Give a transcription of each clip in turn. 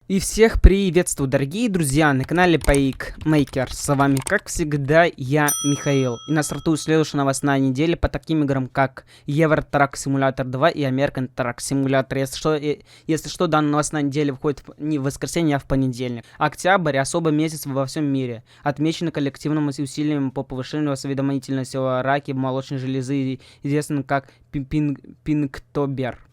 И всех приветствую, дорогие друзья, на канале Paik Maker. С вами, как всегда, я, Михаил. И на стартует следующая новостная неделя по таким играм, как Euro Truck Simulator 2 и American Truck Simulator. Если что, данная новостная неделя выходит не в воскресенье, а в понедельник. Октябрь — особый месяц во всем мире. Отмечен коллективным усилием по повышению осведомительности о раке молочной железы, известным как Пинктобер.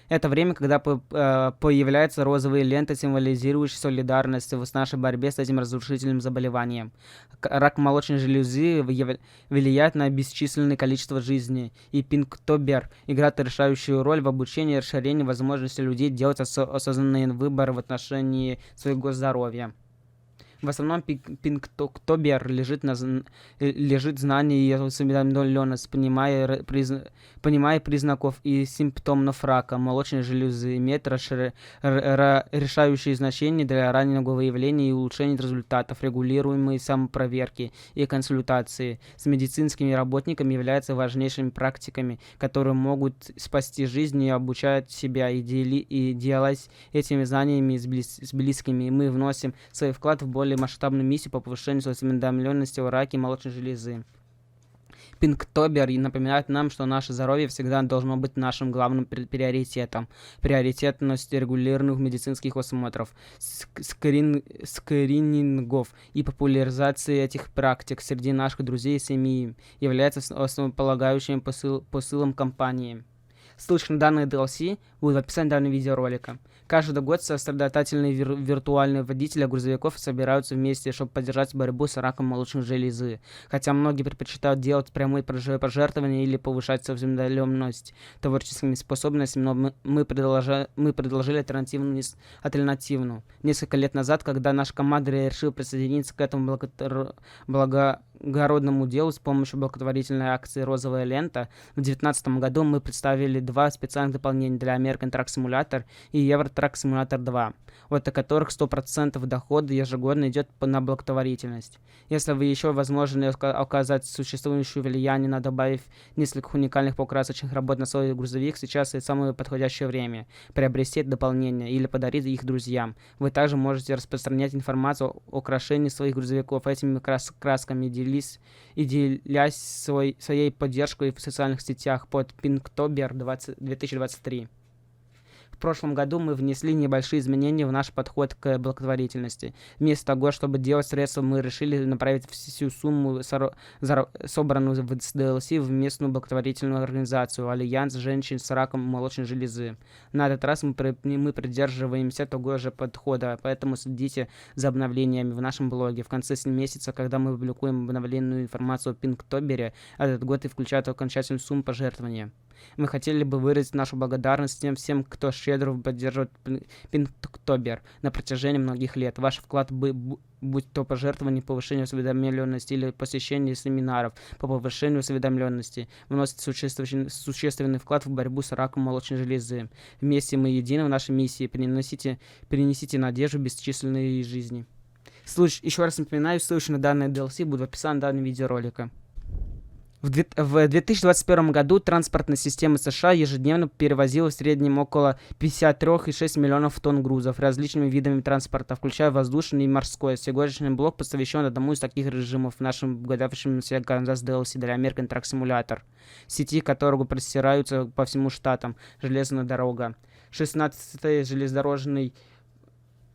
Это время, когда появляются розовые ленты, символизирующие солидарность в нашей борьбе с этим разрушительным заболеванием. Рак молочной железы влияет на бесчисленное количество жизней, и Пинктобер играет решающую роль в обучении и расширении возможностей людей делать осознанные выборы в отношении своего здоровья. В основном Пинктобер лежит знание и осведомленность, понимая признаков и симптомов рака молочной железы, имеет решающее значение для раннего выявления и улучшения результатов, регулируемой самопроверки и консультации с медицинскими работниками являются важнейшими практиками, которые могут спасти жизнь и обучать себя и делать этими знаниями с близкими. Мы вносим свой вклад в более масштабную миссию по повышению осведомленности о раке молочной железы. Пинктобер напоминает нам, что наше здоровье всегда должно быть нашим главным приоритетом. Приоритетность регулярных медицинских осмотров, скринингов и популяризации этих практик среди наших друзей и семьи является основополагающим посылом компании. Ссылочка на данные DLC будет в описании данного видеоролика. Каждый год сострадательные виртуальные водители грузовиков собираются вместе, чтобы поддержать борьбу с раком молочной железы. Хотя многие предпочитают делать прямые пожертвования или повышать осведомленность творческими способностями, но мы предложили альтернативную. Несколько лет назад, когда наша команда решила присоединиться к этому благородному делу с помощью благотворительной акции «Розовая лента», в 2019 году мы представили два специальных дополнения для American Truck Simulator и Euro Truck Simulator 2, от которых 100% дохода ежегодно идет на благотворительность. Если вы еще возможно оказать существующее влияние, на добавив несколько уникальных покрасочных работ на свой грузовик, сейчас и самое подходящее время приобрести это дополнение или подарить их друзьям. Вы также можете распространять информацию о украшении своих грузовиков этими красками и делясь своей поддержкой в социальных сетях под Пинктобер 2023. В прошлом году мы внесли небольшие изменения в наш подход к благотворительности. Вместо того, чтобы делать средства, мы решили направить всю сумму, собранную в DLC, в местную благотворительную организацию Альянс женщин с раком молочной железы. На этот раз мы придерживаемся того же подхода, поэтому следите за обновлениями в нашем блоге. В конце месяца, когда мы публикуем обновленную информацию о Пинктобере, этот год и включает окончательную сумму пожертвования. Мы хотели бы выразить нашу благодарность всем, кто щедро поддерживает Пинктобер на протяжении многих лет. Ваш вклад, будь то пожертвование, повышение осведомленности или посещение семинаров по повышению осведомленности, вносит существенный вклад в борьбу с раком молочной железы. Вместе мы едины в нашей миссии. Принесите надежду в бесчисленные жизни. Еще раз напоминаю, ссылочка на данные DLC будет в описании данного видеоролика. В 2021 году транспортная система США ежедневно перевозила в среднем около 53,6 миллионов тонн грузов различными видами транспорта, включая воздушный и морской. Сегодняшний блок посвящен одному из таких режимов в нашем готовящемся Kansas DLC для American Truck Simulator, сети которого простираются по всему штатам. Железная дорога. 16-й железнодорожный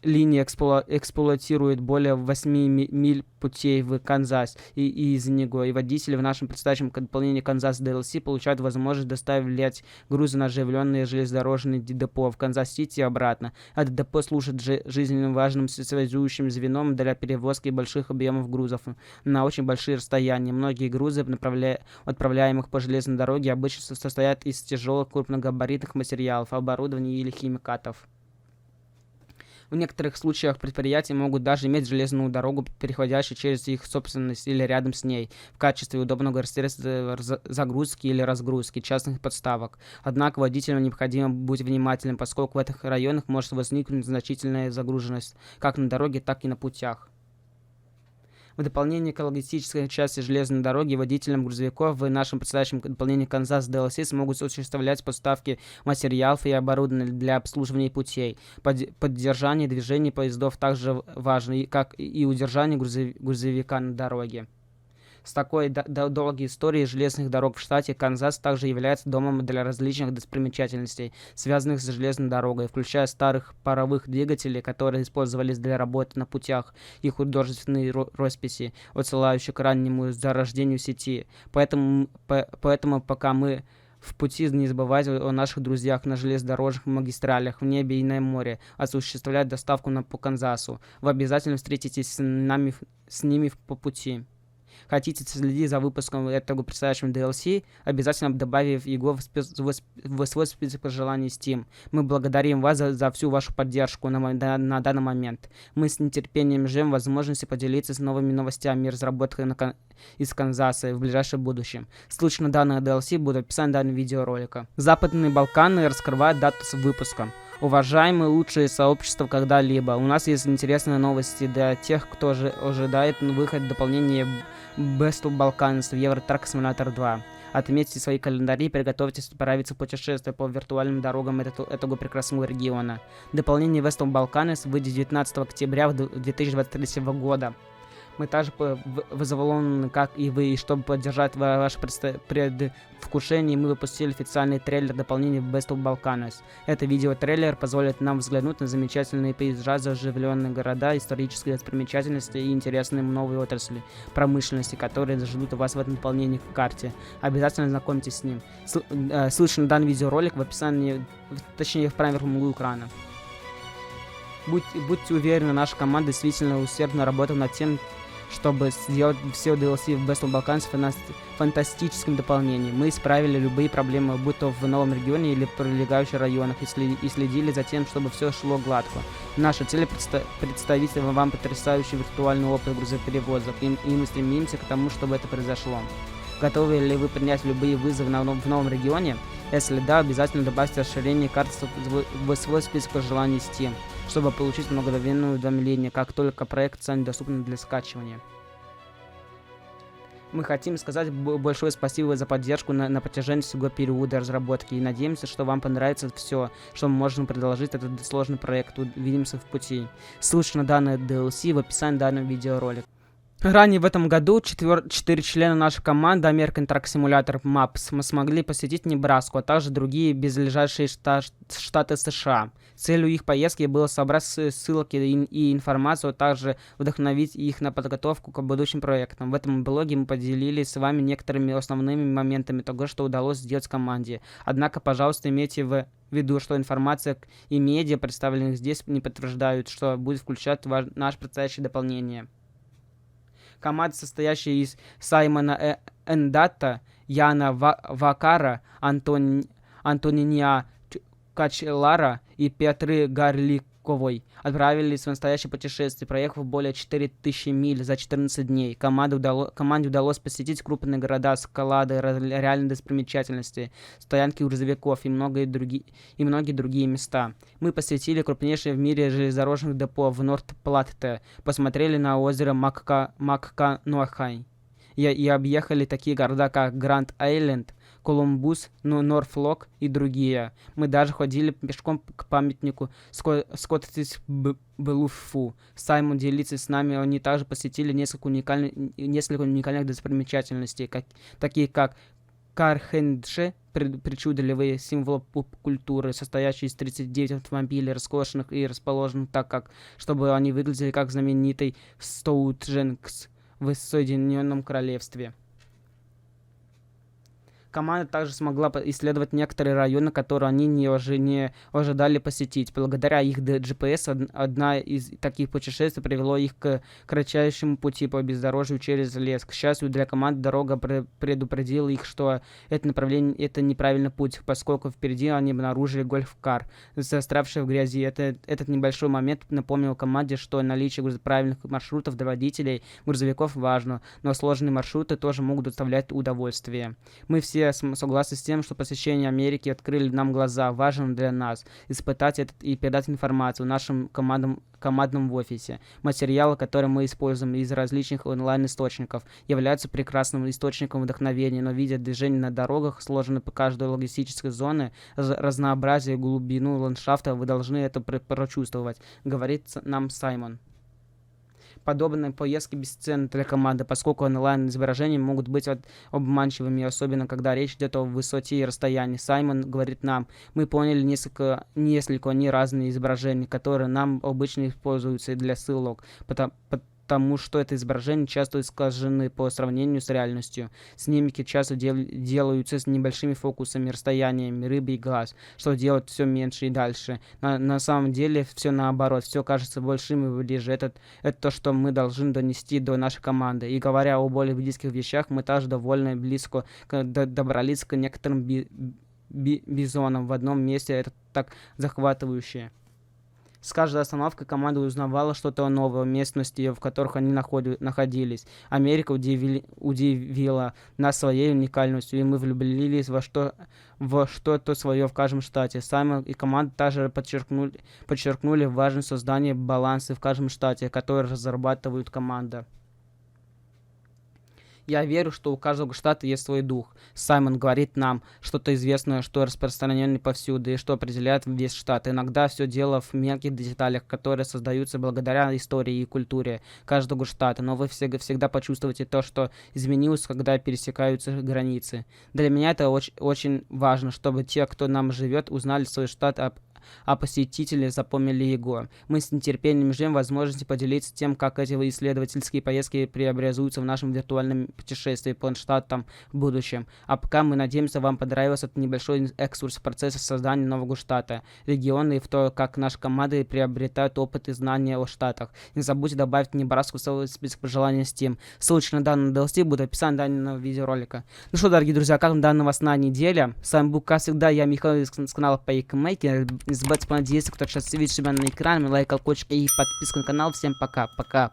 линия эксплуатирует более 8 миль путей в Канзас и из него, и водители в нашем предстоящем дополнении Канзас DLC получают возможность доставлять грузы на оживленные железнодорожные депо в Канзас-Сити и обратно. Это депо служит жизненно важным связующим звеном для перевозки больших объемов грузов на очень большие расстояния. Многие грузы, отправляемых по железной дороге, обычно состоят из тяжелых крупногабаритных материалов, оборудования или химикатов. В некоторых случаях предприятия могут даже иметь железную дорогу, переходящую через их собственность или рядом с ней, в качестве удобного средства загрузки или разгрузки частных подставок. Однако водителям необходимо быть внимательным, поскольку в этих районах может возникнуть значительная загруженность как на дороге, так и на путях. В дополнение к логистической части железной дороги, водителям грузовиков в нашем предстоящем дополнении Канзас DLC смогут осуществлять поставки материалов и оборудования для обслуживания путей. Поддержание движения поездов также важно, как и удержание грузовика на дороге. С такой долгой историей железных дорог в штате Канзас также является домом для различных достопримечательностей, связанных с железной дорогой, включая старых паровых двигателей, которые использовались для работы на путях, и художественные росписи, отсылающие к раннему зарождению сети. Поэтому пока мы в пути, не забывайте о наших друзьях на железнодорожных магистралях, в небе и на море, осуществлять доставку по Канзасу. Вы обязательно встретитесь с ними по пути. Хотите следить за выпуском этого предстоящего DLC, обязательно добавив его в свой список пожеланий Steam. Мы благодарим вас за всю вашу поддержку на данный момент. Мы с нетерпением ждем возможности поделиться с новыми новостями и разработкой из Канзаса в ближайшем будущем. Ссылочка на данное DLC будет в описании данного видеоролика. Западные Балканы раскрывают дату выпуска. Уважаемые лучшие сообщества когда-либо, у нас есть интересные новости для тех, кто ожидает выход дополнения Best of Balkans в Euro Truck Simulator 2. Отметьте свои календари и приготовьтесь отправиться в путешествие по виртуальным дорогам этого прекрасного региона. Дополнение West of Balkans выйдет 19 октября 2023 года. Мы также взволнованы, как и вы, и чтобы поддержать ваше предвкушение, мы выпустили официальный трейлер дополнения Best of Balkans. Это видеотрейлер позволит нам взглянуть на замечательные пейзажи, оживленные города, исторические достопримечательности и интересные новые отрасли промышленности, которые ждут вас в этом дополнении в карте. Обязательно знакомьтесь с ним. Ссылка на данный видеоролик в описании, точнее в правом верхнем углу экрана. Будьте уверены, наша команда действительно усердно работает над тем, чтобы сделать все DLC в Best of Balkans фантастическим дополнением. Мы исправили любые проблемы, будь то в новом регионе или в прилегающих районах, и следили за тем, чтобы все шло гладко. Наша цель представить вам потрясающий виртуальный опыт грузоперевозок, и мы стремимся к тому, чтобы это произошло. Готовы ли вы принять любые вызовы в новом регионе? Если да, обязательно добавьте расширение карты в свой список пожеланий Steam, чтобы получить мгновенное уведомление, как только проект станет доступен для скачивания. Мы хотим сказать большое спасибо за поддержку на протяжении всего периода разработки и надеемся, что вам понравится все, что мы можем предложить этот сложный проект. Увидимся в пути. Ссылка на данное DLC в описании данного видеоролика. Ранее в этом году 4 члена нашей команды American Truck Simulator Maps смогли посетить Небраску, а также другие ближайшие штаты США. Целью их поездки было собрать ссылки и информацию, а также вдохновить их на подготовку к будущим проектам. В этом блоге мы поделились с вами некоторыми основными моментами того, что удалось сделать команде. Однако, пожалуйста, имейте в виду, что информация и медиа, представленных здесь, не подтверждают, что будет включать наше предстоящее дополнение. Команда, состоящая из Саймона Эндата, Яна Вакара, Антониния Качелара и Петры Гарликовой, отправились в настоящее путешествие, проехав более 4000 миль за 14 дней. Команде удалось посетить крупные города, склады, реальные достопримечательности, стоянки грузовиков и многие другие места. Мы посетили крупнейшее в мире железнодорожных депо в Норт-Платте, посмотрели на озеро Маккануахай и объехали такие города, как Гранд-Айленд, Колумбус, Норфолк и другие. Мы даже ходили пешком к памятнику Скоттис-Блуфу. Саймон делится с нами, они также посетили несколько уникальных достопримечательностей, такие как Кархендше, причудливый символ поп-культуры, состоящий из 39 автомобилей, роскошных и расположенных так, чтобы они выглядели как знаменитый Стоутдженкс в Соединенном Королевстве. Команда также смогла исследовать некоторые районы, которые они не ожидали посетить. Благодаря их GPS, одна из таких путешествий привело их к кратчайшему пути по бездорожью через лес. К счастью для команды, дорога предупредила их, что это направление — это неправильный путь, поскольку впереди они обнаружили гольф-кар, застрявший в грязи. Этот небольшой момент напомнил команде, что наличие правильных маршрутов для водителей грузовиков важно, но сложные маршруты тоже могут доставлять удовольствие. Мы все все согласны с тем, что посещение Америки открыли нам глаза. Важно для нас испытать это и передать информацию нашим командам в офисе. Материалы, которые мы используем из различных онлайн-источников, являются прекрасным источником вдохновения, но видя движение на дорогах, сложенные по каждой логистической зоне, разнообразие, глубину ландшафта, вы должны это прочувствовать, говорит нам Саймон. Подобные поездки бесценны для команды, поскольку онлайн-изображения могут быть обманчивыми, особенно когда речь идет о высоте и расстоянии. Саймон говорит нам, мы поняли несколько не разные изображения, которые нам обычно используются для ссылок, потому что это изображения часто искажены по сравнению с реальностью. Снимки часто делаются с небольшими фокусами, расстояниями рыбы и глаз, что делает все меньше и дальше. На самом деле все наоборот, все кажется большим и ближе. Это то, что мы должны донести до нашей команды. И говоря о более близких вещах, мы также довольно близко добрались к некоторым бизонам в одном месте. Это так захватывающе. С каждой остановкой команда узнавала что-то новое в местности, в которых они находились. Америка удивила нас своей уникальностью, и мы влюбились во что-то свое в каждом штате. Саймон и команда также подчеркнули важность создания баланса в каждом штате, который разрабатывает команда. Я верю, что у каждого штата есть свой дух. Саймон говорит нам что-то известное, что распространено повсюду и что определяет весь штат. Иногда все дело в мелких деталях, которые создаются благодаря истории и культуре каждого штата. Но вы всегда почувствуете то, что изменилось, когда пересекаются границы. Для меня это очень важно, чтобы те, кто нам живет, узнали свой штат, а посетители запомнили его. Мы с нетерпением ждем возможности поделиться тем, как эти исследовательские поездки преобразуются в нашем виртуальном путешествии по штатам в будущем. А пока мы надеемся, вам понравился этот небольшой экскурс в процессе создания нового штата, региона и в то, как наши команды приобретают опыт и знания о штатах. Не забудьте добавить Небраску в свой список пожеланий Steam. Ссылочка на данный DLC будет в описании данного видеоролика. Ну что, дорогие друзья, как вам данная новостная неделя? С вами был, как всегда, я, Михаил, с канала Paymaker. Не забывайте понадеяться, кто сейчас видит себя на экране, лайк, колокольчик и подписка на канал. Всем пока.